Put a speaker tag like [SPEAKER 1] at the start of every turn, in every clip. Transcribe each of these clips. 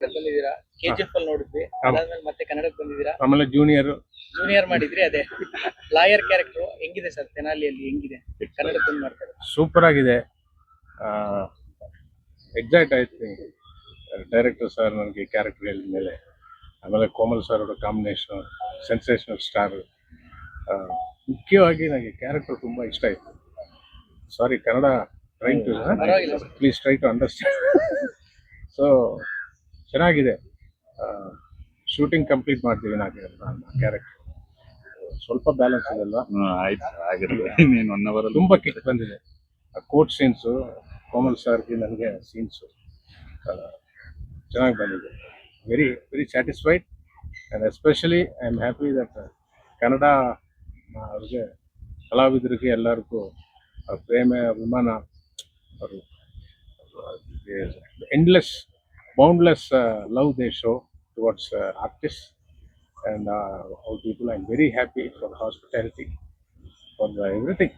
[SPEAKER 1] ಬಂದಿದ್ದೀರಾ KGF ಅಲ್ಲಿ ನೋಡಿದ್ವಿ, ಅದಾದ್ಮೇಲೆ ಮತ್ತೆ ಕನ್ನಡಕ್ಕೆ ಬಂದಿದ್ದೀರಾ,
[SPEAKER 2] ಆಮೇಲೆ
[SPEAKER 1] ಜೂನಿಯರ್ ಮಾಡಿದ್ರಿ. ಅದೇ ಲಾಯರ್ ಕ್ಯಾರೆಕ್ಟರ್ ಹೆಂಗಿದೆ ಸರ್? ತೆನಾಲಿಯಲ್ಲಿ ಹೆಂಗಿದೆ? ಕನ್ನಡಕ್ಕೆ ಬಂದು ಮಾಡ್ತಾರೆ.
[SPEAKER 2] ಸೂಪರ್ ಆಗಿದೆ. ಎಕ್ಸೈಟ್ ಆಯ್ತು ಡೈರೆಕ್ಟರ್ ಸರ್ ನನಗೆ ಕ್ಯಾರೆಕ್ಟರ್ ಹೇಳಿದ ಮೇಲೆ. ಆಮೇಲೆ ಕೋಮಲ್ ಸರ್ ಅವರ ಕಾಂಬಿನೇಷನ್ ಸೆನ್ಸೇಷನಲ್ ಸ್ಟಾರ್. ಮುಖ್ಯವಾಗಿ ನನಗೆ ಕ್ಯಾರೆಕ್ಟರ್ ತುಂಬ ಇಷ್ಟ ಆಯಿತು. Sorry, Kannada train to please try to understand. So ಚೆನ್ನಾಗಿದೆ. ಶೂಟಿಂಗ್ ಕಂಪ್ಲೀಟ್ ಮಾಡ್ತೀವಿ ನಾನು ಕ್ಯಾರೆಕ್ಟರ್. ಸ್ವಲ್ಪ ಬ್ಯಾಲೆನ್ಸ್ ಇದೆಲ್ಲ ತುಂಬ ಕಿಕ್ ಬಂದಿದೆ. ಕೋರ್ಟ್ ಸೀನ್ಸು ಕೋಮಲ್ ಸರ್ಗೆ ನನಗೆ ಸೀನ್ಸು ಚೆನ್ನಾಗಿ ಬಂದಿದೆ. Very very satisfied and especially I am happy that Kannada ಅವ್ರಿಗೆ ಕಲಾವಿದರಿಗೆ ಎಲ್ಲರಿಗೂ ಪ್ರೇಮ ಅಭಿಮಾನ, ಅವರು endless boundless love they show towards artists and all people. I'm very happy for the hospitality, for the everything,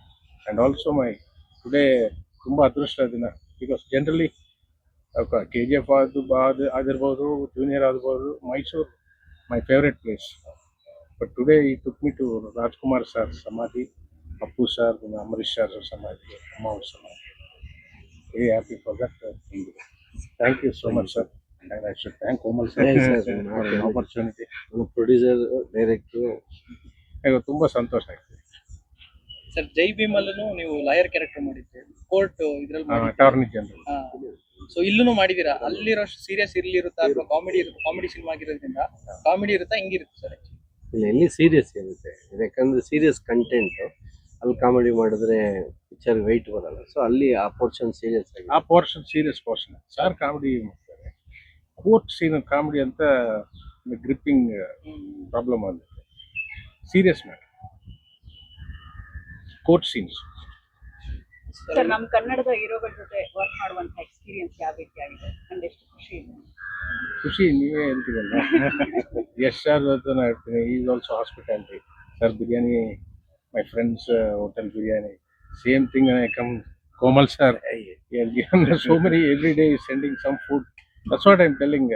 [SPEAKER 2] and also my today ತುಂಬಾ ಅದೃಷ್ಟ ದಿನ. Because generally KGF ಆಗಿರ್ಬೋದು, junior ಆಗ್ಬೋದು, Mysuru my favourite place. But today he took me to Rajkumar sir ಸಮಾಧಿ, Appu sir, Ambareesh sir ಸಮಾಧಿ, ಅಮ್ಮ ಅವ್ರ ಸಮಾಧಿ. Very happy for that. Thank you so much, sir. And I should thank Komal sir for an opportunity.
[SPEAKER 3] Producer, director.
[SPEAKER 2] ತುಂಬಾ ಸಂತೋಷ ಆಯ್ತು
[SPEAKER 1] sir. ಜೈ ಭೀಮ್ ಅಲ್ಲೂ ನೀವು lawyer character ಮಾಡಿದ್ರಿ, ಕೋರ್ಟ್ ಇದ್ರಲ್ಲಿ
[SPEAKER 2] ಅಟಾರ್ನಿ ಜನರಲ್.
[SPEAKER 1] ಸೊ ಇಲ್ಲೂ ಮಾಡಿದೀರಾ. ಅಲ್ಲಿರೋ ಸೀರಿಯಸ್ ಇರುತ್ತಾ ಅಥವಾ ಕಾಮಿಡಿ ಇರುತ್ತೆ? ಕಾಮಿಡಿ ಸಿನಿಮಾ ಆಗಿರೋದ್ರಿಂದ ಕಾಮಿಡಿ ಇರುತ್ತಾ, ಹೆಂಗಿರುತ್ತೆ ಸರ್?
[SPEAKER 3] ಇಲ್ಲಿ ಸೀರಿಯಸ್ ಇರುತ್ತೆ, ಯಾಕಂದ್ರೆ ಸೀರಿಯಸ್ ಕಂಟೆಂಟ್. ಅಲ್ಲಿ ಕಾಮಿಡಿ ಮಾಡಿದ್ರೆ ಪಿಕ್ಚರ್ ವೆಯ್ಟ್ ಬರಲ್ಲ. ಸೊ ಅಲ್ಲಿ ಆ ಪೋರ್ಷನ್ ಸೀರಿಯಸ್ ಆಗಿ,
[SPEAKER 2] ಆ portion serious portion. Sir comedy ಮಾಡ್ತಾರೆ, ಕೋರ್ಟ್ ಸೀನ್ ಕಾಮಿಡಿ ಅಂತ ಗ್ರಿಪ್ಪಿಂಗ್ ಪ್ರಾಬ್ಲಮ್ ಆಗುತ್ತೆ. Serious matter court scenes.
[SPEAKER 4] Sir, ನಮ್ಮ ಕನ್ನಡದ ಹೀರೋಗಳ ಜೊತೆ ವರ್ಕ್ ಮಾಡುವಂತ ಎಕ್ಸ್ಪೀರಿಯನ್ಸ್ ಯಾವ ರೀತಿ ಆಗಿದೆ? ನಂಗೆ ಎಷ್ಟು ಖುಷಿ ಇದೆ.
[SPEAKER 2] ಖುಷಿ ನೀವೇ ಹೇಳ್ತೀರಲ್ಲ. ಯಶ್ ಸರ್ ಜೊತೆ ಹೇಳ್ತೀನಿ. Is also hospitality. Sir biryani, my friends hotel biryani, same thing. When I come, Komal sir, he has given so many, every day is sending some food. That's what I'm telling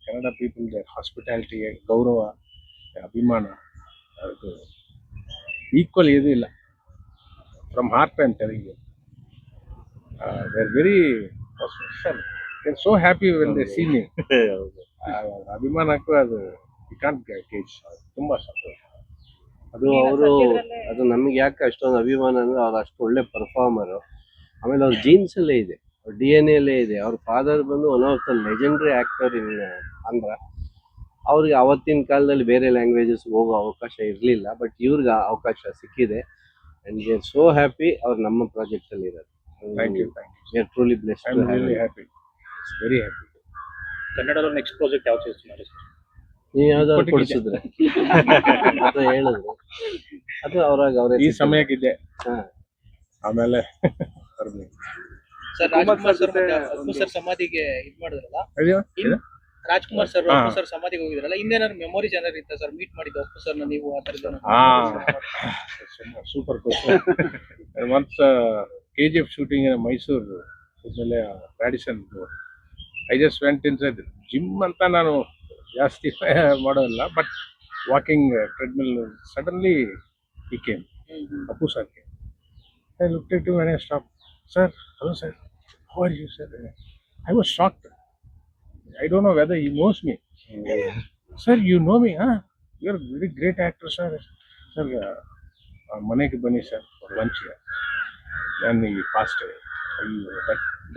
[SPEAKER 2] Kannada people, their hospitality, gaurava, abhimana, equal edu illa. From heart I'm telling you. They're very, sir, they're so happy when they see me. Abhimanakku adu you can't gauge. Tumba santosh.
[SPEAKER 3] ಅದು ನಮಗೆ ಯಾಕೆ ಅಷ್ಟೊಂದು ಅಭಿಮಾನ ಅಂದ್ರೆ ಅವ್ರು ಅಷ್ಟು ಒಳ್ಳೆ performer. ಆಮೇಲೆ ಅವ್ರ ಜೀನ್ಸ್ ಅಲ್ಲೇ ಇದೆ, ಅವ್ರ DNA ಅಲ್ಲೇ ಇದೆ. ಅವ್ರ ಫಾದರ್ ಬಂದು one of the legendary actor ಇನ್ ಆಂಧ್ರ. ಅವ್ರಿಗೆ ಅವತ್ತಿನ ಕಾಲದಲ್ಲಿ ಬೇರೆ ಲ್ಯಾಂಗ್ವೇಜಸ್ ಹೋಗೋ ಅವಕಾಶ ಇರಲಿಲ್ಲ, ಬಟ್ ಇವ್ರಿಗೆ ಅವಕಾಶ ಸಿಕ್ಕಿದೆ. And we are so happy ಅವ್ರು ನಮ್ಮ ಪ್ರಾಜೆಕ್ಟ್ ಅಲ್ಲಿ ಇರೋದು.
[SPEAKER 2] Thank you.
[SPEAKER 3] We are truly blessed.
[SPEAKER 2] I'm really happy. Very happy.
[SPEAKER 1] ಕನ್ನಡದ ನೆಕ್ಸ್ಟ್ ಪ್ರಾಜೆಕ್ಟ್ ಯಾವ ಚೂಸ್ ಮಾಡಿ?
[SPEAKER 3] ನೀವು ಯಾವ್ದಾದ್ರು ಕೊಡಿಸಿದ್ರೆ ಅಥವಾ ಹೇಳಿದ್ರು ಅದು ಅವರೇ
[SPEAKER 2] ಈ ಸಮಯಕ್ಕಿದೆ. ಆಮೇಲೆ
[SPEAKER 1] ಸರ್ ರಾಜ್ಕುಮಾರ್ ಸರ್ ಸಮಾಧಿಗೆ ಇದು ಮಾಡಿದ್ರಲ್ಲ, ರಾಜ್ಕುಮಾರ್ ಸರ್ ಅಪ್ಪು ಸರ್ ಸಮಾಧಿಗೆ ಹೋಗಿದ್ರಲ್ಲ, ಹಿಂದೇನಾದ್ರು ಮೆಮೊರೀಸ್ ಏನಾದ್ರು ಇತ್ತ ಸರ್? ಮೀಟ್ ಮಾಡಿದ್ದು ಅಪ್ಪು ಸರ್ನ ನೀವು ಆ ಥರದ್ದು?
[SPEAKER 2] Super question. Once KGF shooting in Mysuru ಆಮೇಲೆ Radisson, I just went inside gym ಅಂತ. ನಾನು ಜಾಸ್ತಿ ಮಾಡೋಲ್ಲ, but walking treadmill. Suddenly he came, Appu sir came. I looked at him and I stopped. Sir, hello sir, how are you sir? I was shocked. I don't know whether he knows me. Sir, you know me, huh? You're a very great actor sir. Sir, manege bani sir for lunch here. Then he passed away.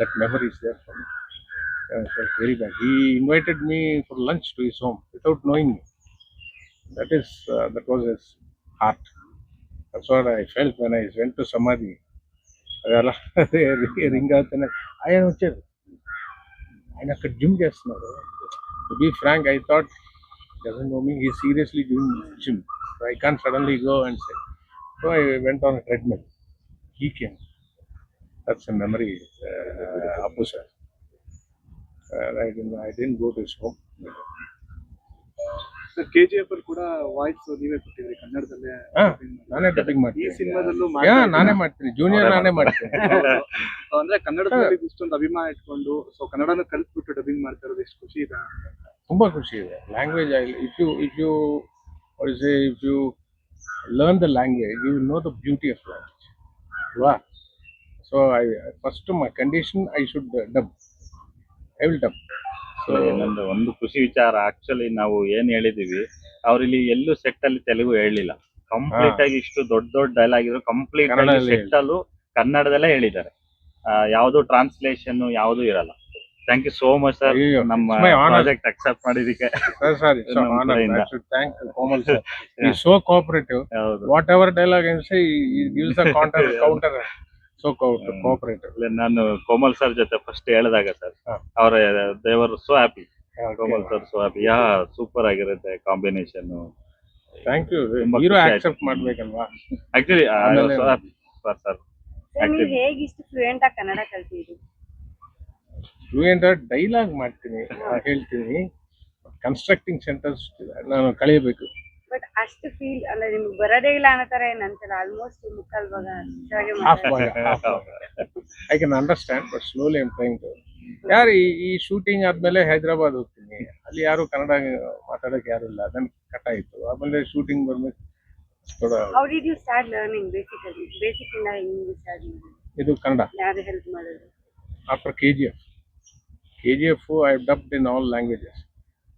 [SPEAKER 2] That memory is there for me. I felt very bad. He invited me for lunch to his home without knowing me. That was his heart. That's what I felt when I went to Samadhi. Ring out and I వచ్చారు. ఆయన అక్కడ gym చేస్తున్నారు. To be frank, I thought he doesn't know me. He's seriously doing gym. So I can't suddenly go and say. So I went on a treadmill. He came. That's a memory, Appu sir. I didn't go to his home.
[SPEAKER 5] Sir KGF ಅಲ್ಲಿ ಕೂಡ voice ನೀವೇ ಕೊಟ್ಟಿದ್ರಿ ಕನ್ನಡದಲ್ಲೇ.
[SPEAKER 2] ಹಾ,
[SPEAKER 5] dubbing ಮಾಡಿ.
[SPEAKER 2] ನಾನೇ dubbing
[SPEAKER 5] ಈ
[SPEAKER 2] ಮಾಡ್ತೀನಿ.
[SPEAKER 5] ಸಿನಿಮಾದಲ್ಲೂ
[SPEAKER 2] ನಾನೇ ಮಾಡ್ತೀನಿ, ಜೂನಿಯರ್ ನಾನೇ ಮಾಡ್ತೀನಿ.
[SPEAKER 5] So ಅಂದ್ರೆ ಕನ್ನಡದ ಮೇಲೆ ಇಷ್ಟೊಂದು ಅಭಿಮಾನ ಇಟ್ಕೊಂಡು ಸೊ ಕನ್ನಡನ ಕಲ್ತ್ಬಿಟ್ಟು ಡಬ್ಬಿಂಗ್ ಮಾಡ್ತಾ ಇರೋದು ಎಷ್ಟು ಖುಷಿ ಇದೆ.
[SPEAKER 2] ತುಂಬಾ ಖುಷಿ ಇದೆ. ಲ್ಯಾಂಗ್ವೇಜ್ ಆಗಲಿ, if you learn the language, you will know the beauty of language. Wow. So first my condition, I should dub. I will dub.
[SPEAKER 6] So ಒಂದು ಖುಷಿ ವಿಚಾರ, ಆಕ್ಚುಲಿ ನಾವು ಏನ್ ಹೇಳಿದೀವಿ, ಅವ್ರಿಲ್ಲಿ ಎಲ್ಲೂ ಸೆಟ್ ಅಲ್ಲಿ ತೆಲುಗು ಹೇಳಲಿಲ್ಲ. ಕಂಪ್ಲೀಟ್ ಆಗಿ ಇಷ್ಟು ದೊಡ್ಡ ದೊಡ್ಡ ಡೈಲಾಗ್ ಇದ್ರು ಕಂಪ್ಲೀಟ್ ಆಗಿ ಸೆಟ್ ಅಲ್ಲೂ ಕನ್ನಡದಲ್ಲೇ ಹೇಳಿದ್ದಾರೆ. ಯಾವ್ದು ಟ್ರಾನ್ಸ್ಲೇಷನ್ ಯಾವ್ದು ಇರಲ್ಲ. Thank you so much sir, ನಮ್ಮ ಪ್ರಾಜೆಕ್ಟ್ ಅಕ್ಸೆಪ್ಟ್ ಮಾಡಿದಕ್ಕೆ.
[SPEAKER 2] Sorry, so honor. I should thank Komal sir. He is so cooperative. Whatever dialogue I say, he gives a counter. So cooperative.
[SPEAKER 6] ನಾನು Komal sir ಜೊತೆ first ಹೇಳಿದಾಗ sir, ಅವರ ದೇವರು so happy. Komal sir so happy. Super ಆಗಿರುತ್ತೆ combination.
[SPEAKER 2] Thank you. Hero accept ಮಾಡ್ಬೇಕಲ್ವಾ.
[SPEAKER 6] Actually sir
[SPEAKER 4] ನೀವು ಹೇಗೆ ಇಷ್ಟು ಫ್ಲೂಯೆಂಟ್ ಆಗಿ ಕನ್ನಡ ಕಲ್ತಿದ್ರಿ?
[SPEAKER 2] ಫ್ಲೂಯೆಂಟ್ ಡೈಲಾಗ್ ಮಾಡ್ತೀನಿ, ಹೇಳ್ತೀನಿ. ಕನ್ಸ್ಟ್ರಕ್ಟಿಂಗ್ ಸೆಂಟೆನ್ಸ್ ನಾನು ಕಲಿಯಬೇಕು.
[SPEAKER 4] ಬಟ್ ಅಷ್ಟು ಫೀಲ್ ಅಂದ್ರೆ ನಿಮ್ಗೆ ಬರೋದೇ ಇಲ್ಲ ಅನ್ನೋ ತರ ಏನಂತಾರೆ. ಆಲ್ಮೋಸ್ಟ್ ಮುಕ್ಕಾಲ್ ಭಾಗ
[SPEAKER 2] I can understand, but slowly I am trying to. ಈ ಶೂಟಿಂಗ್ ಆದ್ಮೇಲೆ ಹೈದರಾಬಾದ್ ಹೋಗ್ತೀನಿ. ಅಲ್ಲಿ ಯಾರು ಕನ್ನಡ ಮಾತಾಡೋಕೆ ಯಾರು ಇಲ್ಲ. ಅದನ್ನ ಕಟ್ ಆಯ್ತು. ಆಮೇಲೆ ಶೂಟಿಂಗ್ ಬರ್ಬೇಕು.
[SPEAKER 4] How did you start learning basically? Basic ಇಂದ ಇಂಗ್ಲಿಷ್ ಸ್ಟಾರ್ಟ್ ಮಾಡಿದ್ರಿ?
[SPEAKER 2] ಇದು ಕನ್ನಡ.
[SPEAKER 4] ಯಾರು ಹೆಲ್ಪ್ ಮಾಡಿದ್ರು?
[SPEAKER 2] After KGF, I have dubbed in all languages.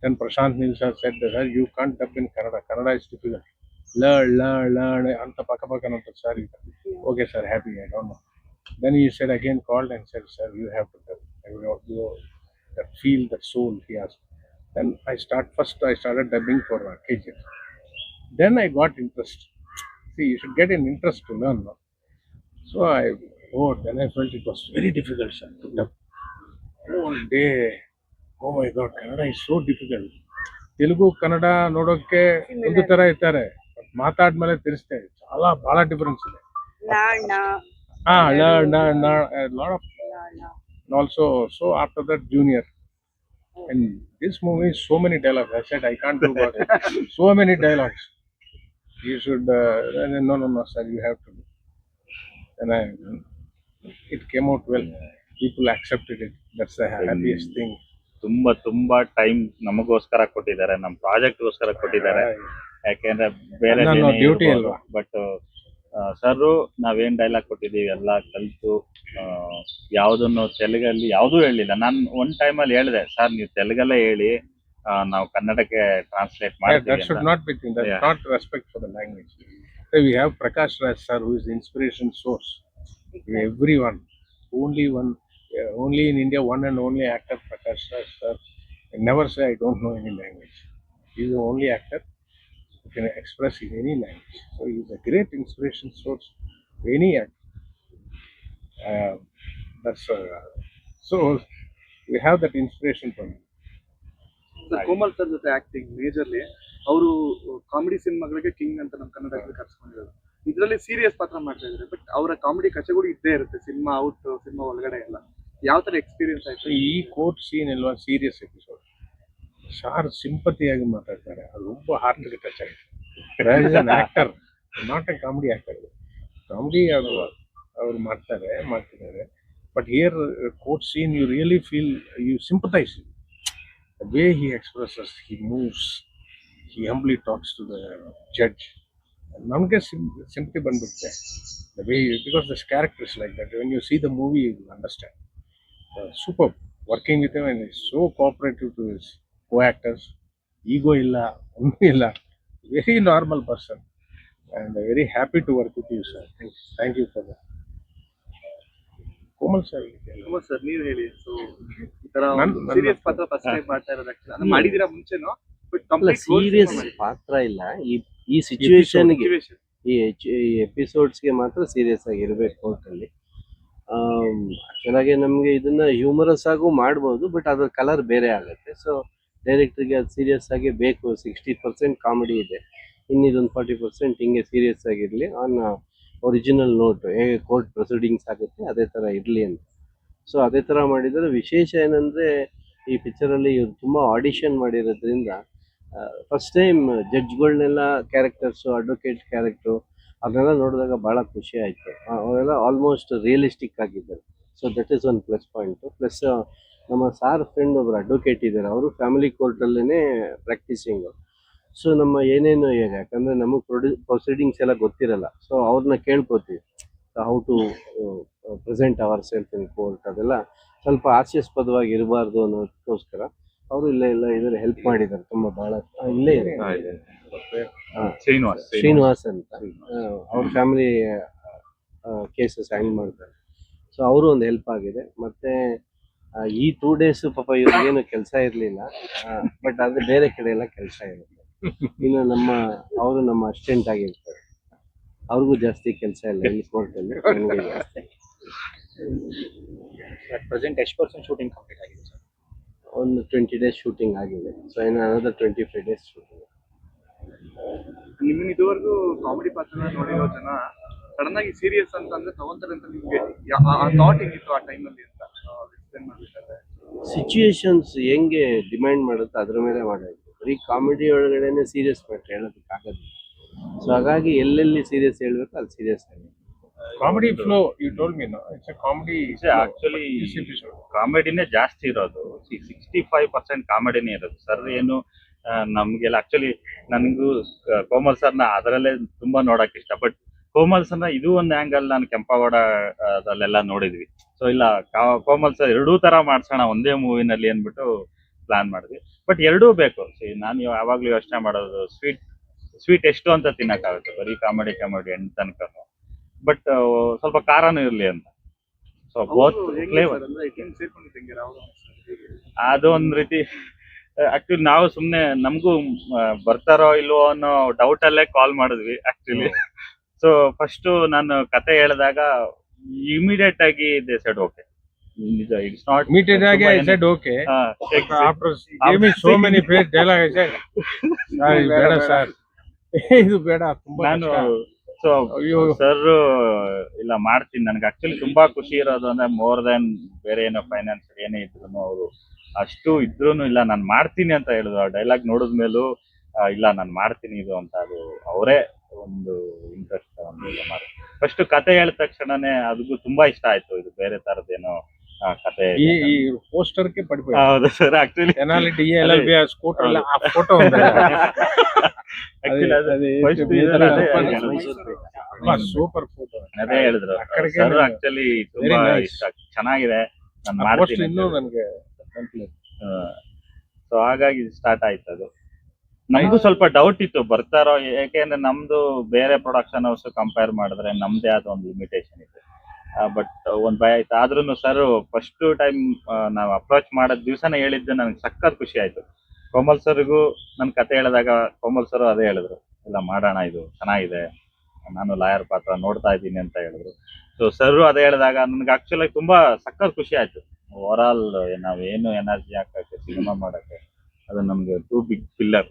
[SPEAKER 2] Then Prashant Neel sir said that, sir, you can't dub in Kannada. Kannada is difficult. Learn. Anta paka nanta sir. Okay sir, happy. I don't know. Then he said again, called and said, sir, you have to dub. You that feel, that soul he has. Then I started dubbing for KGF. Then I got interest. See, you should get an interest to learn. No? So then I felt it was very difficult, sir, to dub. Whole day, oh my God, Kannada is so difficult. Telugu, Kannada ನೋಡೋಕೆ ಒಂದು ತರ ಇರ್ತಾರೆ, but ಮಾತಾಡ್ಮೇಲೆ ತಿಳಿಸ್ತೇವೆ ಬಹಳ difference ಇದೆ. Lot of also. So after that, Junior. And this movie, so many dialogues. I said I can't do about it. So many dialogues. You should. No, sir, you have to do. And it came out well. People accepted it. That's the happiest thing.
[SPEAKER 6] ತುಂಬಾ time ನಮಗೋಸ್ಕರ ಕೊಟ್ಟಿದ್ದಾರೆ, ನಮ್ಮ project ಗೋಸ್ಕರ ಕೊಟ್ಟಿದ್ದಾರೆ. ಯಾಕೆಂದ್ರೆ ಬೇರೆ
[SPEAKER 2] duty ಅಲ್ವಾ.
[SPEAKER 6] But sir ನಾವೇನ್ ಡೈಲಾಗ್ ಕೊಟ್ಟಿದೀವಿ ಎಲ್ಲ ಕಲ್ತು, ಯಾವ್ದನ್ನು ತೆಲುಗಲ್ಲಿ ಯಾವ್ದೂ ಹೇಳಿಲ್ಲ. ನಾನು ಒನ್ ಟೈಮ್ ಅಲ್ಲಿ ಹೇಳಿದೆ, ಸರ್ ನೀವು ತೆಲುಗಲ್ಲೇ ಹೇಳಿ, ನಾವು ಕನ್ನಡಕ್ಕೆ ಟ್ರಾನ್ಸ್ಲೇಟ್ ಮಾಡ್ತೀವಿ.
[SPEAKER 2] That should not be thing. That's not respect for the language. So we have Prakash Raj sir, who is the inspiration source. Everyone, only in India, one and only actor, Prakash Raj sir. I never say I don't know any language. He is the only actor who can express in any language. So he is a great inspiration source for any actor. So we have that inspiration from him.
[SPEAKER 5] Komal sir ಜೊತೆ acting majorly ಅವರು comedy ಸಿನಿಮಾಗಳಿಗೆ king ಅಂತ ನಮ್ಮ ಕನ್ನಡದಲ್ಲಿ ಕರ್ಸ್ಕೊಂಡಿರೋದು. ಇದರಲ್ಲಿ serious ಪಾತ್ರ ಮಾಡ್ತಾ ಇದ್ದಾರೆ, ಬಟ್ ಅವರ ಕಾಮಿಡಿ ಕಚಗುಡಿ ಇದ್ದೇ ಇರುತ್ತೆ ಸಿನಿಮಾ ಔಟ್, ಸಿನಿಮಾ ಒಳಗಡೆ ಎಲ್ಲ. ಯಾವ ತರ ಎಕ್ಸ್ಪೀರಿಯನ್ಸ್ ಆಯ್ತು?
[SPEAKER 2] ಈ ಕೋರ್ಟ್ ಸೀನ್ ಅಲ್ವಾ ಸೀರಿಯಸ್ ಎಪಿಸೋಡ್. ಸಾರ್ ಸಿಂಪತಿಯಾಗಿ ಮಾತಾಡ್ತಾರೆ, ಅದು ரொம்ப ಹಾರ್ಟ್ಗೆ ಟಚ್ ಆಗಿದೆ. Actor, not a comedy actor. Comedy ಅವ್ರು ಮಾಡ್ತಿದ್ದಾರೆ. But here court scene you really feel, you sympathise. The way he expresses, he moves, he humbly talks to the judge. Namge sympathy bandutte. The way, because this character is like that. When you see the movie, you will understand. Superb. Working with him, and he's so cooperative to his co-actors. Ego illa, unnu illa. Very normal person. And very happy to work with you, sir. Thank you for that. Komal sir
[SPEAKER 5] ನೀವು ಹೇಳಿ. So ಈ ತರ serious ಪಾತ್ರ first time ಮಾಡ್ತಾ ಇರೋದು ಮಾಡಿದಿರಾ ಮುಂಚೆನೋ? But
[SPEAKER 3] serious ಪಾತ್ರ ಇಲ್ಲ. ಈ ಸಿಚುವೇಶನ್ಗೆ, ಈ ಎಪಿಸೋಡ್ಸ್ಗೆ ಮಾತ್ರ ಸೀರಿಯಸ್ ಆಗಿ ಇರಬೇಕು ಕೋರ್ಟಲ್ಲಿ. ಆಕ್ಚುಲಾಗಿ ನಮಗೆ ಇದನ್ನ ಹ್ಯೂಮರಸ್ ಆಗೂ ಮಾಡ್ಬೋದು, ಬಟ್ ಅದ್ರ ಕಲರ್ ಬೇರೆ ಆಗುತ್ತೆ. ಸೊ ಡೈರೆಕ್ಟರ್ಗೆ ಅದು ಸೀರಿಯಸ್ ಆಗಿ ಬೇಕು. 60% ಕಾಮಿಡಿ ಇದೆ, ಇನ್ನಿದೊಂದು 40% ಹಿಂಗೆ ಸೀರಿಯಸ್ ಆಗಿರಲಿ ಆನ್ ಒರಿಜಿನಲ್ ನೋಟ್. ಹೇಗೆ ಕೋರ್ಟ್ ಪ್ರೊಸೀಡಿಂಗ್ಸ್ ಆಗುತ್ತೆ ಅದೇ ಥರ ಇರಲಿ ಅಂತ. ಸೊ ಅದೇ ಥರ ಮಾಡಿದರೆ ವಿಶೇಷ ಏನಂದರೆ, ಈ ಪಿಕ್ಚರಲ್ಲಿ ಇವ್ರು ತುಂಬ ಆಡಿಷನ್ ಮಾಡಿರೋದ್ರಿಂದ ಫಸ್ಟ್ ಟೈಮ್ ಜಡ್ಜ್ಗಳನ್ನೆಲ್ಲ ಕ್ಯಾರೆಕ್ಟರ್ಸು, ಅಡ್ವೊಕೇಟ್ ಕ್ಯಾರೆಕ್ಟ್ರು ಅದನ್ನೆಲ್ಲ ನೋಡಿದಾಗ ಭಾಳ ಖುಷಿ ಆಯಿತು. ಅವರೆಲ್ಲ ಆಲ್ಮೋಸ್ಟ್ ರಿಯಲಿಸ್ಟಿಕ್ ಆಗಿದ್ದಾರೆ. So that is one plus point. Plus ನಮ್ಮ ಸಾರ್ ಫ್ರೆಂಡ್ ಒಬ್ಬರು ಅಡ್ವೊಕೇಟ್ ಇದ್ದಾರೆ, ಅವರು ಫ್ಯಾಮಿಲಿ ಕೋರ್ಟಲ್ಲೇ ಪ್ರಾಕ್ಟೀಸಿಂಗು. ಸೊ ನಮ್ಮ ಏನೇನು ಇದೆ, ಯಾಕಂದರೆ ನಮಗೆ ಪ್ರೊಸೀಡಿಂಗ್ಸ್ ಎಲ್ಲ ಗೊತ್ತಿರಲ್ಲ. ಸೊ ಅವ್ರನ್ನ ಕೇಳ್ಕೊತೀವಿ how to present our self in court, ಅದೆಲ್ಲ ಸ್ವಲ್ಪ ಹಾಸ್ಯಾಸ್ಪದವಾಗಿ ಇರಬಾರ್ದು ಅನ್ನೋದಕ್ಕೋಸ್ಕರ ಅವರು ಇಲ್ಲೇ ಎಲ್ಲ ಇದರಲ್ಲಿ ಹೆಲ್ಪ್ ಮಾಡಿದ್ದಾರೆ ತುಂಬ ಭಾಳ. ಇಲ್ಲೇ ಇದೆ ಶ್ರೀನಿವಾಸ್ ಅಂತ, ಅವ್ರ ಫ್ಯಾಮಿಲಿ ಕೇಸಸ್ ಹ್ಯಾಂಗ್ ಮಾಡ್ತಾರೆ. ಸೊ ಅವರು ಒಂದು ಹೆಲ್ಪ್ ಆಗಿದೆ. ಮತ್ತು ಈ 2 days ಪಾಪ ಇವ್ರಿಗೇನು ಕೆಲಸ ಇರಲಿಲ್ಲ, ಬಟ್ ಅದು ಬೇರೆ ಕಡೆ ಎಲ್ಲ ಕೆಲಸ ಇರುತ್ತೆ. ಇನ್ನು ಅವರು ನಮ್ಮ ಅಸಿಸ್ಟೆಂಟ್ ಆಗಿರ್ತಾರೆ, ಅವ್ರಿಗೂ ಜಾಸ್ತಿ ಕೆಲಸ ಇಲ್ಲ ಇಲ್ಲಿ ಕೋರ್ಟಲ್ಲಿ.
[SPEAKER 1] ಪ್ರೆಸೆಂಟ್ ಎಷ್ಟು % ಶೂಟಿಂಗ್ ಕಂಪ್ಲೀಟ್ ಆಗಿದೆ ಸರ್?
[SPEAKER 3] ಒಂದು 20 days ಶೂಟಿಂಗ್ ಆಗಿದೆ. ಸೊ ಇನ್ನು ಅನದರ್ 25 days ಶೂಟಿಂಗ್.
[SPEAKER 5] ನಿಮ್ಮನ್ನ ಇದುವರೆಗೂ ಕಾಮಿಡಿ ಪಾತ್ರ ನೋಡಿರೋ ಜನ ಸಡನ್ ಆಗಿ ಸೀರಿಯಸ್ ಅಂತಂದ್ರೆ ತಗೊಂತಾರೆ ಅಂತ ನಿಮ್ಗೆ ಆ ಥಾಟ್ ಹೆಂಗಿತ್ತು ಆ ಟೈಮಲ್ಲಿ ಅಂತ ಎಕ್ಸ್ಪ್ಲೇನ್ ಮಾಡ್ಬೇಕಾದ್ರೆ?
[SPEAKER 3] ಸಿಚುಯೇಷನ್ಸ್ ಹೆಂಗೆ ಡಿಮ್ಯಾಂಡ್ ಮಾಡುತ್ತೆ ಅದ್ರ ಮೇಲೆ ಮಾಡೋದು. ಬರೀ ಕಾಮಿಡಿ ಒಳಗಡೆನೆ ಸೀರಿಯಸ್ ಮ್ಯಾಟ್ರ್ ಹೇಳೋದಕ್ಕಾಗೋದಿಲ್ಲ. ಸೊ ಹಾಗಾಗಿ ಎಲ್ಲೆಲ್ಲಿ ಸೀರಿಯಸ್ ಹೇಳ್ಬೇಕು ಅಲ್ಲಿ ಸೀರಿಯಸ್ ಆಗಿ.
[SPEAKER 2] Comedy flow, you told me, no? It's a comedy.
[SPEAKER 6] Actually
[SPEAKER 2] This episode.
[SPEAKER 6] ಕಾಮಿಡಿನೇ ಜಾಸ್ತಿ ಇರೋದು. 65% ಕಾಮಿಡಿನೇ ಇರೋದು. ಸರ್ ಏನು ನಮ್ಗೆಲ್ಲ ಆಕ್ಚುಲಿ ನನಗೂ ಕೋಮಲ್ ಸರ್ನ ಅದರಲ್ಲೇ ತುಂಬಾ ನೋಡಕ್ ಇಷ್ಟ. ಬಟ್ ಕೋಮಲ್ ಸರ್ನ ಇದು ಒಂದು ಆಂಗಲ್ ನಾನು ಕೆಂಪಗೌಡ ಅದಲ್ಲೆಲ್ಲ ನೋಡಿದ್ವಿ. ಸೊ ಇಲ್ಲ ಕೋಮಲ್ ಸರ್ ಎರಡೂ ತರ ಮಾಡ್ಸೋಣ ಒಂದೇ ಮೂವಿನಲ್ಲಿ ಅಂದ್ಬಿಟ್ಟು ಪ್ಲಾನ್ ಮಾಡಿದ್ವಿ. ಬಟ್ ಎರಡೂ ಬೇಕು. ನಾನು ಯಾವಾಗ್ಲೂ ಯೋಚನೆ ಮಾಡೋದು ಸ್ವೀಟ್ ಎಷ್ಟು ಅಂತ ತಿನ್ನಕ್ಕಾಗುತ್ತೆ, ಬರೀ ಕಾಮಿಡಿ ಎಂಡ್ ತನಕ. ಬಟ್ ಸ್ವಲ್ಪ ಖಾರನೂ ಇರ್ಲಿ ಅಂತ. ಸೊ ಬೋತ್ ಫ್ಲೇವರ್ ಅದು ಒಂದ್ ರೀತಿ. ಆಕ್ಚುಲಿ ನಾವು ಸುಮ್ನೆ ನಮಗೂ ಬರ್ತಾರೋ ಇಲ್ವೋ ಅನ್ನೋ ಡೌಟ್ ಅಲ್ಲೇ ಕಾಲ್ ಮಾಡಿದ್ವಿ ಆಕ್ಚುಲಿ. ಸೊ ಫಸ್ಟ್ ನಾನು ಕತೆ ಹೇಳಿದಾಗ ಇಮಿಡಿಯೇಟ್ ಆಗಿ they said okay. It's not
[SPEAKER 2] Immediately I said okay. After gave me so many great dialogue, I said, "Sorry, ಬೇಡ sir." ಇದು ಬೇಡ, ತುಂಬಾ
[SPEAKER 6] ನಾನು
[SPEAKER 2] ಕಷ್ಟ.
[SPEAKER 6] ಸೊ
[SPEAKER 2] ಅಯ್ಯೋ.
[SPEAKER 6] ಸರ್ ಇಲ್ಲ ಮಾಡ್ತೀನಿ. ನನಗೆ ಆಕ್ಚುಲಿ ತುಂಬಾ ಖುಷಿ ಇರೋದು ಅಂದ್ರೆ ಮೋರ್ ದೆನ್ ಬೇರೆ ಏನೋ ಫೈನಾನ್ಸ್ ಏನೇ ಇದ್ರು ಅವರು ಅಷ್ಟು ಇದ್ರೂನು ಇಲ್ಲ ನಾನು ಮಾಡ್ತೀನಿ ಅಂತ ಹೇಳಿದ್ರು. ಆ ಡೈಲಾಗ್ ನೋಡಿದ್ಮೇಲೂ ಇಲ್ಲ ನಾನು ಮಾಡ್ತೀನಿ ಇದು ಅಂತ ಅದು ಅವರೇ ಒಂದು ಇಂಟ್ರೆಸ್ಟ್ ಮಾಡಿ ಫಸ್ಟ್ ಕತೆ ಹೇಳಿದ ತಕ್ಷಣನೇ ಅದಕ್ಕೂ ತುಂಬಾ ಇಷ್ಟ ಆಯ್ತು. ಇದು ಬೇರೆ ತರದೇನೋ ಕತೆ.
[SPEAKER 2] ಈ ಪೋಸ್ಟರ್ಗೆ ಪಡಿపోయి
[SPEAKER 6] ಹೌದು ಸರ್. ಆಕ್ಚುಲಿ
[SPEAKER 2] ಎನಾಲಿ DLLB ಸ್ಕೂಟರ್ ಅಲ್ಲ, ಆ ಫೋಟೋ ಸೂಪರ್ ಫೋಟೋ
[SPEAKER 6] ಅದೇ ಹೇಳಿದ್ರು
[SPEAKER 2] ಅಕ್ಕಡಿಗೆ
[SPEAKER 6] ಸರ್. ಆಕ್ಚುಲಿ ತುಂಬಾ
[SPEAKER 2] Very nice.
[SPEAKER 6] ಇಷ್ಟ, ಚೆನ್ನಾಗಿದೆ, ನಾನು ಮಾಡ್ತೀನಿ
[SPEAKER 2] ಇನ್ನೂ
[SPEAKER 6] ಅಂತ.
[SPEAKER 2] ನನಗೆ
[SPEAKER 6] ಸೊ ಹಾಗಾಗಿ ಸ್ಟಾರ್ಟ್ ಆಯ್ತು ಅದು. ನಮಗೂ ಸ್ವಲ್ಪ ಡೌಟ್ ಇತ್ತು ಬರ್ತಾರೋ, ಯಾಕೆಂದ್ರೆ ನಮ್ದು ಬೇರೆ ಪ್ರೊಡಕ್ಷನ್ ಹೌಸ್ ಕಂಪೇರ್ ಮಾಡಿದ್ರೆ ನಮ್ದೇ ಆದ ಒಂದು ಲಿಮಿಟೇಷನ್ ಇದೆ. ಬಟ್ ಒಂದ್ ಭಯ ಆಯ್ತು. ಆದ್ರೂ ಸರ್ ಫಸ್ಟ್ ಟೈಮ್ ನಾವು ಅಪ್ರೋಚ್ ಮಾಡೋದ್ ದಿವ್ಸನೇ ಹೇಳಿದ್ದು ನನಗೆ ಸಖತ್ ಖುಷಿ ಆಯ್ತು. ಕೋಮಲ್ ಸರ್ಗೂ ನನ್ ಕತೆ ಹೇಳಿದಾಗ ಕೋಮಲ್ ಸರ್ ಅದೇ ಹೇಳಿದ್ರು, ಇಲ್ಲ ಮಾಡೋಣ ಇದು ಚೆನ್ನಾಗಿದೆ, ನಾನು ಲಾಯರ್ ಪಾತ್ರ ನೋಡ್ತಾ ಇದ್ದೀನಿ ಅಂತ ಹೇಳಿದ್ರು. ಸೊ ಸರ್ ಅದೇ ಹೇಳಿದಾಗ ನನ್ಗೆ ಆಕ್ಚುಲಿ ತುಂಬಾ ಸಖತ್ ಖುಷಿ ಆಯ್ತು. ಓವರ್ ಆಲ್ ನಾವೇನು ಎನರ್ಜಿ ಹಾಕಕ್ಕೆ ಸಿನಿಮಾ ಮಾಡಕ್ಕೆ ಅದು ನಮ್ಗೆ too big pillar.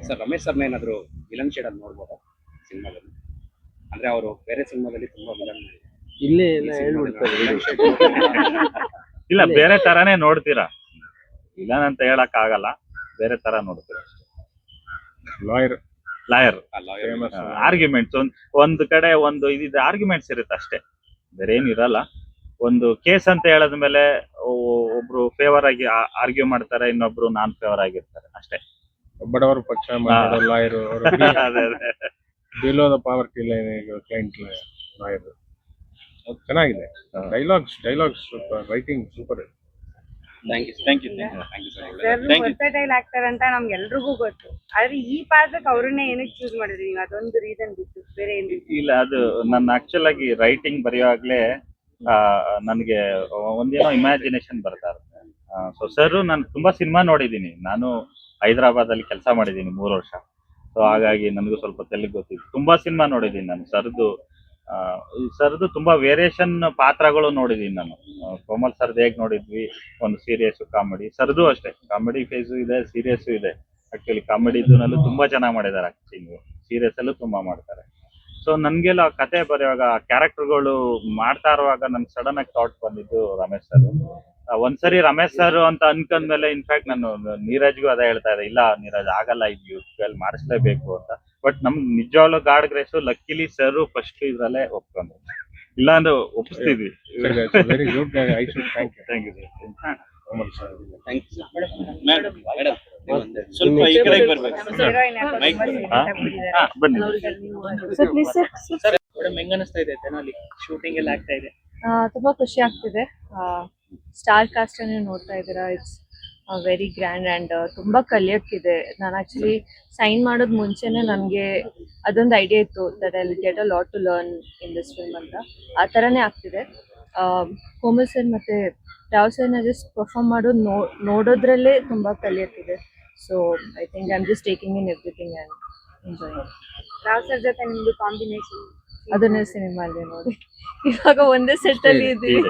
[SPEAKER 7] Sir Ramesh ಸರ್ನ ಏನಾದ್ರು ವಿಲನ್ ಶೇಡ್ ಅಲ್ಲಿ ನೋಡ್ಬೋದಾ ಸಿನಿಮಾದಲ್ಲಿ? ಅಂದ್ರೆ ಅವರು ಬೇರೆ ಸಿನಿಮಾದಲ್ಲಿ ತುಂಬಾ ವಿಲನ್
[SPEAKER 3] ಇಲ್ಲೇ ಎಲ್ಲ ಹೇಳ್ಬಿಡ್ತಾರೆ.
[SPEAKER 6] ಇಲ್ಲ ಬೇರೆ ತರಾನೇ ನೋಡ್ತೀರಾ, ಇಲ್ಲ ಅಂತ ಹೇಳಕ್ ಆಗಲ್ಲ, ಬೇರೆ ತರ ನೋಡ್ತೀರಾ.
[SPEAKER 2] ಲಾಯರ್
[SPEAKER 6] ಆರ್ಗ್ಯುಮೆಂಟ್ಸ್ ಒಂದು ಕಡೆ ಒಂದು ಇದಿದೆ, ಆರ್ಗ್ಯುಮೆಂಟ್ಸ್ ಇರುತ್ತೆ ಅಷ್ಟೇ, ಬೇರೆ ಏನಿರಲ್ಲ. ಒಂದು ಕೇಸ್ ಅಂತ ಹೇಳದ್ಮೇಲೆ ಒಬ್ರು ಫೇವರ್ ಆಗಿ ಆರ್ಗ್ಯೂ ಮಾಡ್ತಾರೆ, ಇನ್ನೊಬ್ರು ನಾನ್ ಫೇವರ್ ಆಗಿರ್ತಾರೆ ಅಷ್ಟೇ.
[SPEAKER 2] ಬಡವರ ಪಕ್ಷ ಲಾಯರ್,
[SPEAKER 6] ಅದೇ
[SPEAKER 2] below the poverty line client lawyer. ಚೆನ್ನಾಗಿದೆ. Dialogues writing super.
[SPEAKER 7] Thank you
[SPEAKER 4] sir versatile actor ಅಂತ ನಮ್ಗೆಲ್ರಿಗೂ ಗೊತ್ತು, ಆದ್ರೆ ಈ ಪಾತ್ರಕ್ಕೆ ಅವ್ರನ್ನೇ ಏನಕ್ಕೆ ಚೂಸ್ ಮಾಡಿದ್ರಿ ನೀವು? ಅದೊಂದು ರೀಸನ್ ಬಿಟ್ಟು ಬೇರೆ ಏನು?
[SPEAKER 6] ಇಲ್ಲ, ಅದು ನನ್ನ ಆಕ್ಚುಲ್ ಆಗಿ ರೈಟಿಂಗ್ ಬರೆಯುವಾಗ್ಲೇ ನನಗೆ ಒಂದೇನೋ ಇಮ್ಯಾಜಿನೇಷನ್ ಬರ್ತಾ ಇರುತ್ತೆ. ಸೊ ಸರ್ ನಾನು ತುಂಬಾ ಸಿನಿಮಾ ನೋಡಿದ್ದೀನಿ, ನಾನು ಹೈದರಾಬಾದ್ ಅಲ್ಲಿ ಕೆಲಸ ಮಾಡಿದ್ದೀನಿ 3 ವರ್ಷ. ಸೊ ಹಾಗಾಗಿ ನನಗೂ ಸ್ವಲ್ಪ ತೆಲುಗು ಗೊತ್ತಿತ್ತು, ತುಂಬಾ ಸಿನಿಮಾ ನೋಡಿದ್ದೀನಿ ನಾನು. ಸರ್ದು ತುಂಬಾ ವೇರಿಯೇಷನ್ ಪಾತ್ರಗಳು ನೋಡಿದ್ದೀನಿ ನಾನು. ಕೋಮಲ್ ಸರ್ದು ಹೇಗ್ ನೋಡಿದ್ವಿ, ಒಂದು ಸೀರಿಯಸ್ ಕಾಮಿಡಿ, ಸರ್ದು ಅಷ್ಟೇ ಕಾಮಿಡಿ ಫೇಸು ಇದೆ, ಸೀರಿಯಸ್ ಇದೆ. ಆಕ್ಚುಲಿ ಕಾಮಿಡಿನಲ್ಲೂ ತುಂಬಾ ಚೆನ್ನಾಗಿ ಮಾಡಿದ್ದಾರೆ ಆಕ್ಟಿಂಗ್, ಸೀರಿಯಸ್ ಅಲ್ಲೂ ತುಂಬಾ ಮಾಡ್ತಾರೆ. ಸೊ ನನ್ಗೆಲ್ಲ ಕತೆ ಬರೆಯುವಾಗ ಕ್ಯಾರೆಕ್ಟರ್ಗಳು ಮಾಡ್ತಾ ಇರುವಾಗ ನನ್ಗೆ ಸಡನ್ ಆಗಿ ಥಾಟ್ ಬಂದಿದ್ದು ರಮೇಶ್ ಸರ್. ಒಂದ್ಸರಿ ರಮೇಶ್ ಸರ್ ಅಂತ ಅನ್ಕೊಂಡ್ಮೇಲೆ ಇನ್ಫ್ಯಾಕ್ಟ್ ನಾನು ನೀರಜ್ಗೂ ಅದೇ ಹೇಳ್ತಾ ಇದ್ದೆ, ಇಲ್ಲ ನೀರಜ್ ಆಗಲ್ಲ, ಇದು ಯೂತ್ ಮಾಡಿಸ್ಲೇಬೇಕು ಅಂತ. ಬಟ್ ನಮ್ಗೆ ನಿಜವಾಗ್ಲೂ God grace, luckily sir first ಇದ್ರಲ್ಲೇ ಒಪ್ಕೊಂಡ್ರು, ಇಲ್ಲ ಅಂದ್ರೆ ಒಪ್ಪಿಸ್ತಿದ್ವಿ.
[SPEAKER 2] Very good. I should thank you.
[SPEAKER 6] Thank you sir.
[SPEAKER 2] Komal sir.
[SPEAKER 6] ಸ್ವಲ್ಪ ಈ ಕಡೆಗೆ ಬರ್ಬೇಕು.
[SPEAKER 4] ಹೀರೋಯಿನ್ ಯಾಕೋ ತುಂಬಾ serious ಆಗ್ಬಿಟ್ಟಿದ್ದಾರೆ.
[SPEAKER 6] ಬನ್ನಿ.
[SPEAKER 1] ಸರ್ ಮೇಡಮ್ ಹೆಂಗ್ ಅನಿಸ್ತಾ ಇದೆ ತೆನಾಲಿ ಶೂಟಿಂಗ್ ಎಲ್ಲ ಆಗ್ತಾ ಇದೆ?
[SPEAKER 8] ತುಂಬಾ ಖುಷಿ ಆಗ್ತಿದೆ. ಸ್ಟಾರ್ ಕಾಸ್ಟ್ ನೀವು ನೋಡ್ತಾ ಇದ್ದೀರಾ, ಇಟ್ಸ್ ವೆರಿ ಗ್ರ್ಯಾಂಡ್ ಆ್ಯಂಡ್ ತುಂಬಾ ಕಲಿಯೋಕ್ಕಿದೆ. ನಾನು ಆಕ್ಚುಲಿ ಸೈನ್ ಮಾಡೋದ್ ಮುಂಚೆನೆ ನನಗೆ ಅದೊಂದು ಐಡಿಯಾ ಇತ್ತು that I will get a lot to learn in this film ಅಂತ. ಆ ಥರನೇ ಆಗ್ತಿದೆ. ಕೋಮಲ್ ಸರ್ ಮತ್ತೆ ರಾವ್ ಸರ್ನ ಜಸ್ಟ್ ಪರ್ಫಾರ್ಮ್ ಮಾಡೋದು ನೋಡೋದ್ರಲ್ಲೇ ತುಂಬಾ ಕಲಿಯೋಕ್ಕಿದೆ. So I think I am just taking in everything and enjoying.
[SPEAKER 4] Rao sir ಜೊತೆ ನಿಮ್ದು ಕಾಂಬಿನೇಷನ್
[SPEAKER 8] ಅದನ್ನೇ ಸಿನಿಮಾಲ್ಲಿ ನೋಡಿ, ಇವಾಗ ಒಂದೇ ಸೆಟ್ ಅಲ್ಲಿ ಇದ್ದೀವಿ.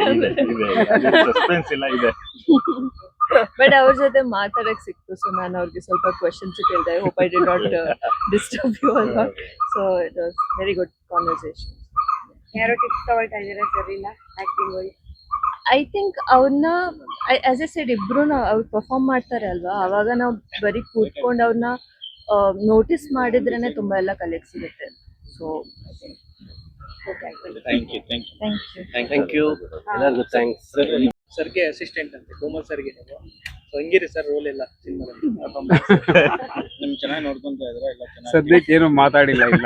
[SPEAKER 6] ಸಸ್ಪೆನ್ಸ್ ಇಲ್ಲ ಇದೆ.
[SPEAKER 8] ಬಟ್ ಅವ್ರ ಜೊತೆ ಮಾತಾಡಕ್ ಸಿಕ್ತು, ಸೊ ನಾನು ಅವ್ರಿಗೆ ಸ್ವಲ್ಪ ಕ್ವಶನ್ಸ್ ಕೇಳಿದೆ. I hope I did not disturb you ಅಲ್ವಾ. So it was very good conversation.
[SPEAKER 4] ಯಾರೋ ಟಿಪ್ಸ್ ತಗೊಳ್ತಾ ಇದ್ದೀರಾ ಸರ್ ಇಲ್ಲ ಆಕ್ಟಿಂಗ್ ಹೋಗಿ?
[SPEAKER 8] ಐ ಥಿಂಕ್ ಅವ್ರನ್ನ ಆಸ್ ಎ ಸೈಡ್ ಇಬ್ರು ಅವ್ರು ಪರ್ಫಾರ್ಮ್ ಮಾಡ್ತಾರೆ ಅಲ್ವಾ, ಅವಾಗ ನಾವು ಬರೀ ಕೂತ್ಕೊಂಡು ಅವ್ರನ್ನ ನೋಟಿಸ್ ಮಾಡಿದ್ರೇನೆ ತುಂಬಾ ಎಲ್ಲ ಕಲಿಯಕ್ ಸಿಗುತ್ತೆ. So
[SPEAKER 6] thank you.
[SPEAKER 3] Thank you ಎಲ್ಲರಿಗೂ ಥ್ಯಾಂಕ್ಸ್.
[SPEAKER 1] ಸರ್ಗೆ ಅಸಿಸ್ಟೆಂಟ್ ಅಂತೆ ಕೋಮಲ್ ಸರ್ಗೆ ನೀವು. ಸೊ ಹೆಂಗಿರಿ ಸರ್ ರೋಲ್ ಎಲ್ಲ ಸಿನಿಮಾದಲ್ಲಿ?
[SPEAKER 6] ನಿಮ್ ಚೆನ್ನಾಗಿ ನೋಡ್ಕೊಂತ ಇದ್ರೆ ಎಲ್ಲ ಚೆನ್ನಾಗಿ.
[SPEAKER 9] ಸದ್ಯಕ್ಕೆ ಏನು ಮಾತಾಡಿಲ್ಲ ಇಲ್ಲ.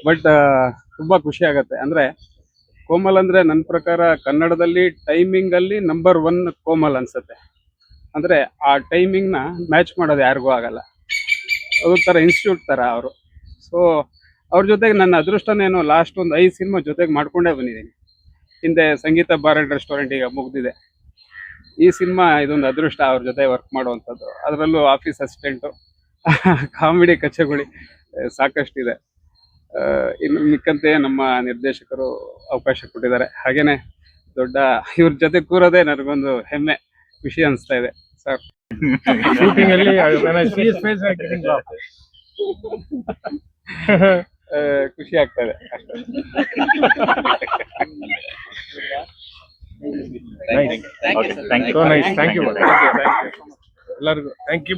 [SPEAKER 9] ಬಟ್ ತುಂಬಾ ಖುಷಿ ಆಗತ್ತೆ. ಅಂದ್ರೆ ಕೋಮಲ್ ಅಂದ್ರೆ ನನ್ನ ಪ್ರಕಾರ ಕನ್ನಡದಲ್ಲಿ ಟೈಮಿಂಗ್ ಅಲ್ಲಿ ನಂಬರ್ 1 ಕೋಮಲ್ ಅನ್ಸುತ್ತೆ. ಅಂದ್ರೆ ಆ ಟೈಮಿಂಗ್ ನ ಮ್ಯಾಚ್ ಮಾಡೋದು ಯಾರಿಗೂ ಆಗಲ್ಲ. ಅದೊಂಥರ ಇನ್ಸ್ಟಿಟ್ಯೂಟ್ ತರ ಅವರು. ಸೊ ಅವ್ರ ಜೊತೆಗೆ ನನ್ನ ಅದೃಷ್ಟನೇನು ಲಾಸ್ಟ್ ಒಂದು 5 ಸಿನಿಮಾ ಜೊತೆಗೆ ಮಾಡ್ಕೊಂಡೇ ಬಂದಿದ್ದೀನಿ. ಹಿಂದೆ ಸಂಗೀತ ಬಾರ್ ಅಂಡ್ ರೆಸ್ಟೋರೆಂಟ್ ಈಗ ಮುಗ್ದಿದೆ. ಈ ಸಿನಿಮಾ ಇದೊಂದು ಅದೃಷ್ಟ ಅವ್ರ ಜೊತೆ ವರ್ಕ್ ಮಾಡುವಂಥದ್ದು. ಅದರಲ್ಲೂ ಆಫೀಸ್ ಅಸಿಸ್ಟೆಂಟು, ಕಾಮಿಡಿ ಕಚಗುಳಿ ಸಾಕಷ್ಟಿದೆ. ಇನ್ನು ಮಿಕ್ಕಂತೆ ನಮ್ಮ ನಿರ್ದೇಶಕರು ಅವಕಾಶ ಕೊಟ್ಟಿದ್ದಾರೆ. ಹಾಗೇನೆ ದೊಡ್ಡ ಇವ್ರ ಜೊತೆ ಕೂರೋದೇ ನನಗೊಂದು ಹೆಮ್ಮೆ, ಖುಷಿ ಅನಿಸ್ತಾ ಇದೆ ಸರ್.
[SPEAKER 2] ಶೂಟಿಂಗ್ ಅಲ್ಲಿ when I see his face, I get laugh.
[SPEAKER 9] ಖುಷಿ ಆಗ್ತಾ ಇದೆ ಅಷ್ಟೇ.
[SPEAKER 6] Thank you.
[SPEAKER 2] So nice. Thank you. ಎಲ್ಲರಿಗೂ ಥ್ಯಾಂಕ್ ಯು.